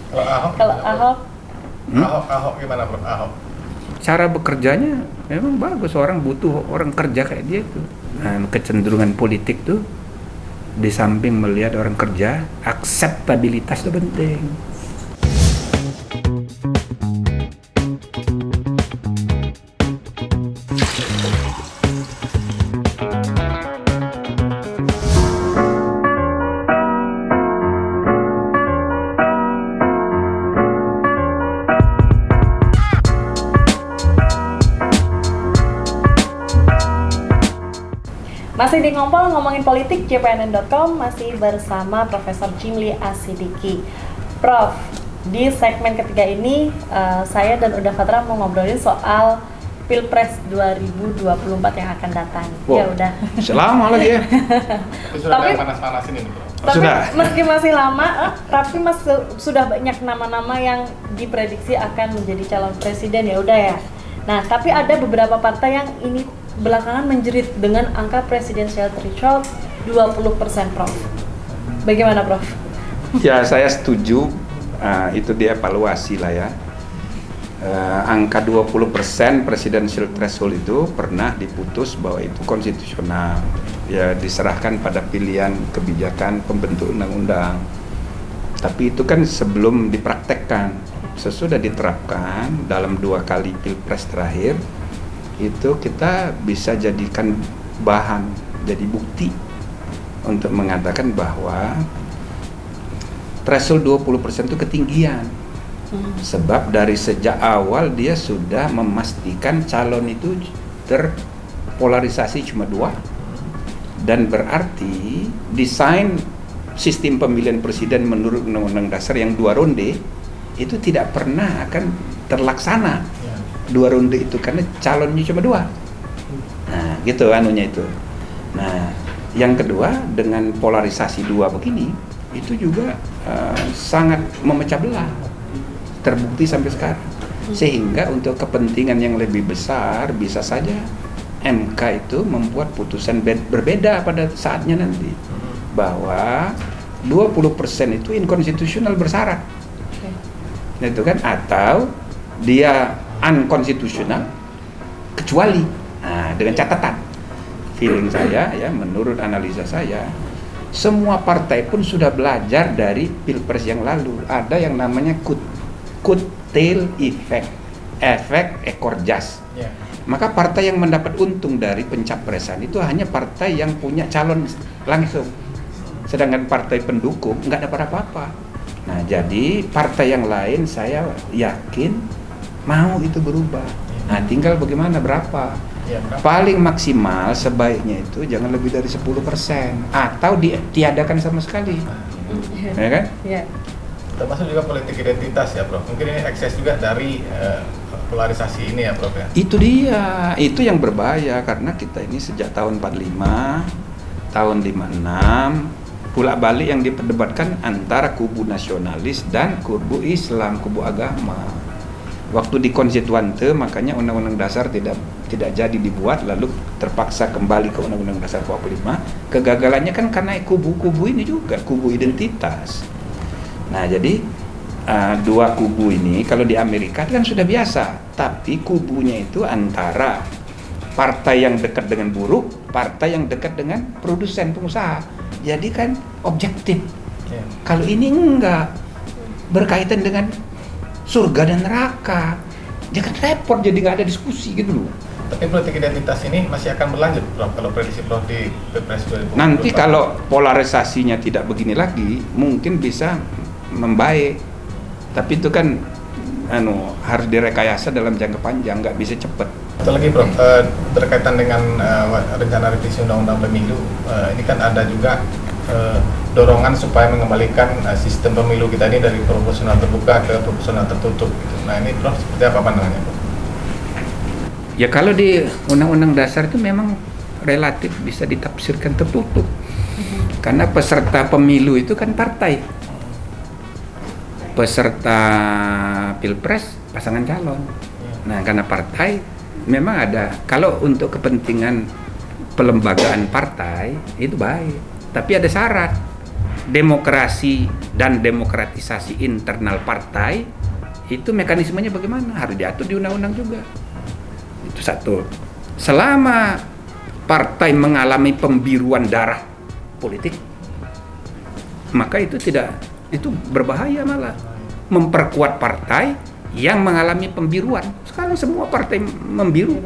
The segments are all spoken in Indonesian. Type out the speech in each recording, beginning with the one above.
Kalau Ahok, Ahok gimana Prof? Ahok. Cara bekerjanya memang bagus, orang butuh orang kerja kayak dia itu. Nah, kecenderungan politik tuh di samping melihat orang kerja, akseptabilitas itu penting. masih di Ngompol ngomongin politik, JPNN.com masih bersama Profesor Jimli Asidiki. Prof, di segmen ketiga ini saya dan Uda Fatra mau ngobrolin soal Pilpres 2024 yang akan datang. Wow. Ya udah. Selama lagi ya. Tapi panas-panas ini nih Prof. Tapi Sudah. meski masih lama, tapi sudah banyak nama-nama yang diprediksi akan menjadi calon presiden, ya udah ya. Nah, tapi ada beberapa partai yang ini belakangan menjerit dengan angka presidensial threshold 20%, Prof. Bagaimana, Prof? Ya, saya setuju. Itu dievaluasi lah ya. Angka 20% presidensial threshold itu pernah diputus bahwa itu konstitusional. Ya, diserahkan pada pilihan kebijakan pembentuk undang-undang. Tapi itu kan sebelum dipraktekkan. Sesudah diterapkan dalam 2 kali pilpres terakhir, itu kita bisa jadikan bahan, jadi bukti untuk mengatakan bahwa threshold 20% itu ketinggian. Sebab dari sejak awal dia sudah memastikan calon itu terpolarisasi cuma 2, dan berarti desain sistem pemilihan presiden menurut Undang-Undang Dasar yang 2 ronde itu tidak pernah akan terlaksana 2 ronde itu karena calonnya cuma 2. Nah, gitu anunya itu. Nah, yang kedua dengan polarisasi 2 begini itu juga sangat memecah belah. Terbukti sampai sekarang. Sehingga untuk kepentingan yang lebih besar bisa saja MK itu membuat putusan berbeda pada saatnya nanti. Bahwa 20% itu inkonstitusional bersyarat. Nah, itu kan, atau dia unkonstitusional kecuali dengan catatan feeling saya ya, menurut analisa saya, semua partai pun sudah belajar dari pilpres yang lalu. Ada yang namanya tail effect, efek ekor jas. Maka partai yang mendapat untung dari pencapresan itu hanya partai yang punya calon langsung, sedangkan partai pendukung nggak dapat apa-apa. Nah, jadi partai yang lain saya yakin mau itu berubah. Nah, tinggal bagaimana berapa. Paling maksimal sebaiknya itu jangan lebih dari 10% atau ditiadakan sama sekali. Ya kan? Ya. Termasuk juga politik identitas ya Prof. Mungkin ini ekses juga dari polarisasi ini ya Prof ya. Itu dia, itu yang berbahaya karena kita ini sejak tahun 45, tahun 56 bolak-balik yang diperdebatkan antara kubu nasionalis dan kubu Islam, kubu agama. Waktu di konstituante makanya Undang-Undang Dasar tidak jadi dibuat, lalu terpaksa kembali ke Undang-Undang Dasar 45. Kegagalannya kan karena kubu-kubu ini juga, kubu identitas. Nah, jadi 2 kubu ini kalau di Amerika kan sudah biasa, tapi kubunya itu antara partai yang dekat dengan buruh, partai yang dekat dengan produsen pengusaha. Jadi kan objektif. Kalau ini enggak, berkaitan dengan surga dan neraka, dia kan repot, jadi nggak ada diskusi gitu loh. Tapi politik identitas ini masih akan berlanjut Prof, kalau prediksi Prof di Pilpres 2024. Nanti kalau polarisasinya tidak begini lagi, mungkin bisa membaik. Tapi itu kan harus direkayasa dalam jangka panjang, nggak bisa cepat. Satu lagi Prof, berkaitan dengan rencana revisi Undang-Undang Pemilu, ini kan ada juga dorongan supaya mengembalikan sistem pemilu kita ini dari proporsional terbuka ke proporsional tertutup gitu. Nah, ini Prof seperti apa pandangannya Prof? Ya, kalau di Undang-Undang Dasar itu memang relatif bisa ditafsirkan tertutup. Karena peserta pemilu itu kan partai. Peserta Pilpres pasangan calon. Nah, karena partai memang ada, kalau untuk kepentingan pelembagaan partai itu baik, tapi ada syarat. demokrasi dan demokratisasi internal partai itu mekanismenya bagaimana? Harus diatur di undang-undang juga. Itu satu. Selama partai mengalami pembiruan darah politik, maka itu berbahaya, malah memperkuat partai yang mengalami pembiruan. Sekarang semua partai membiru.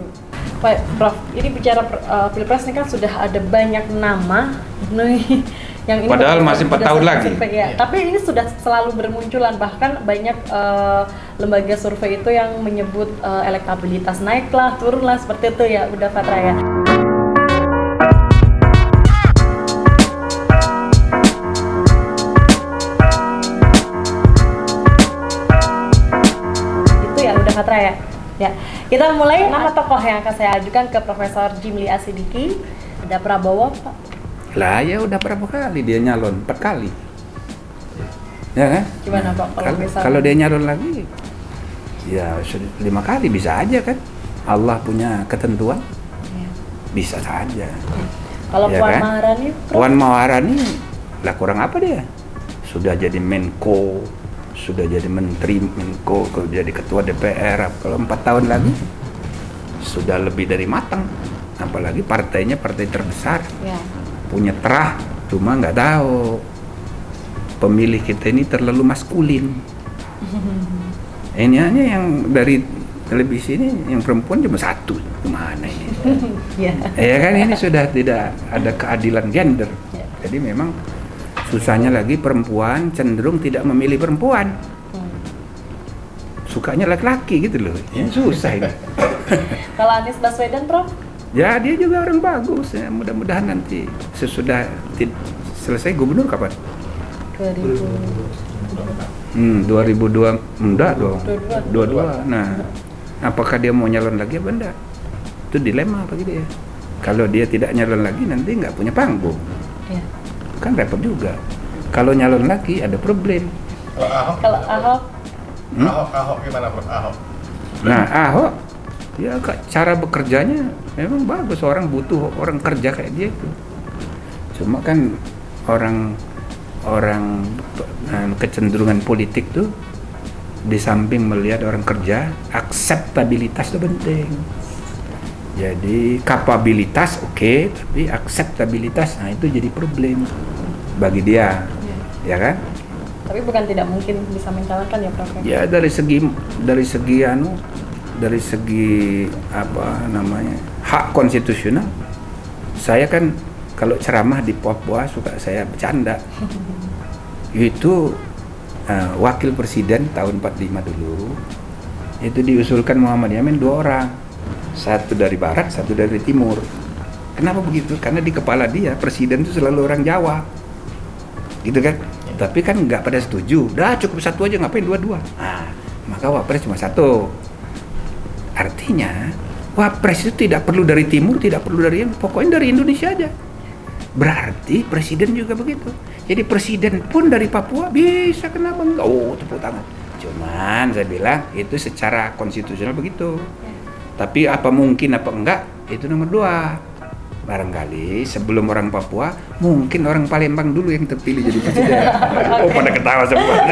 Pak Prof, ini bicara Pilpres ini kan sudah ada banyak nama nih yang ini padahal masih 4 tahun lagi. Survei, ya. Tapi ini sudah selalu bermunculan, bahkan banyak lembaga survei itu yang menyebut elektabilitas naiklah, turunlah, seperti itu ya, udah Fatra ya. Itu ya udah Fatra ya. Ya, kita mulai. Nama tokoh yang akan saya ajukan ke Profesor Jimli Asidiki. Ada Prabowo, Pak. Lah ya udah berapa kali dia nyalon? 4 kali. Ya kan? Gimana Pak Kalau dia nyalon lagi, ya 5 kali bisa aja kan? Allah punya ketentuan, Ya. bisa saja. Kalau Ya Puan kan? Maharani, Prof? Puan Maharani, lah kurang apa dia? Sudah jadi Menko, sudah jadi Menteri Menko, jadi Ketua DPR. Kalau 4 tahun lagi, sudah lebih dari matang. Apalagi partainya partai terbesar. Ya. Punya terah, cuma nggak tahu pemilih kita ini terlalu maskulin. Ini hanya yang dari televisi ini yang perempuan cuma 1, gimana ini? Ya. Ya kan, ini sudah tidak ada keadilan gender. Ya. Jadi memang susahnya lagi perempuan cenderung tidak memilih perempuan, sukanya laki-laki gitu loh. Ini susah ini. Kalau Anies Baswedan, Prof? Ya dia juga orang bagus ya, mudah-mudahan nanti sesudah selesai gubernur kapan? 2002 enggak dong. 22. Nah, apakah dia mau nyalon lagi apa enggak? Itu dilema bagi dia. Kalau dia tidak nyalon lagi nanti nggak punya panggung. Ya. Kan repot juga. Kalau nyalon lagi ada problem. Kalau Ahok, Kalau Ahok, Ahok gimana Prof? Ahok. Nah, Ahok ya cara bekerjanya memang bagus, orang butuh orang kerja kayak dia itu. Cuma kan orang kecenderungan politik tuh di samping melihat orang kerja, akseptabilitas itu penting. Jadi kapabilitas oke, tapi akseptabilitas, nah itu jadi problem bagi dia, ya kan? tapi bukan tidak mungkin bisa mencalonkan ya, Prof? Ya dari segi apa namanya, hak konstitusional. Saya kan kalau ceramah di Papua suka saya bercanda. Itu wakil presiden tahun 45 dulu itu diusulkan Muhammad Yamin 2 orang. Satu dari barat, satu dari timur. Kenapa begitu? Karena di kepala dia presiden itu selalu orang Jawa. Gitu kan? Tapi kan nggak pada setuju. Dah cukup 1 aja, ngapain 2-2? Nah, maka wapres cuma 1. Artinya wapres itu tidak perlu dari timur, tidak perlu dari pokoknya dari Indonesia aja. Berarti presiden juga begitu. Jadi presiden pun dari Papua bisa, kenapa enggak? Oh, tepuk tangan. Cuman saya bilang itu secara konstitusional begitu. Tapi apa mungkin apa enggak, itu nomor 2. Barangkali sebelum orang Papua, mungkin orang Palembang dulu yang terpilih jadi presiden. Oh, pada ketawa semua.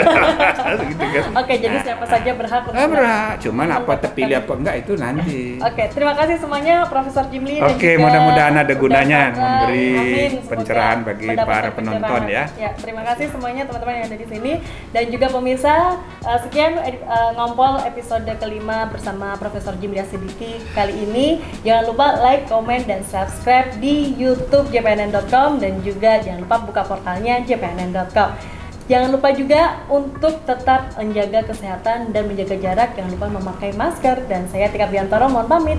Gitu kan. Oke, jadi siapa saja berhak untuk Berhak, cuman apa terpilih apa enggak itu nanti. Oke, terima kasih semuanya Profesor Jimli. Oke, dan juga mudah-mudahan ada Saudara gunanya Fatra. memberi Amin. Semoga pencerahan bagi mendapatkan para penonton pencerahan. ya. Terima kasih semuanya teman-teman yang ada di sini dan juga pemirsa. Sekian ngompol episode kelima bersama Profesor Jimli Asidiki kali ini. Jangan lupa like, komen, dan subscribe di YouTube jpnn.com dan juga jangan lupa buka portalnya jpnn.com. Jangan lupa juga untuk tetap menjaga kesehatan dan menjaga jarak. Jangan lupa memakai masker. Dan saya Tika Biantoro, mohon pamit.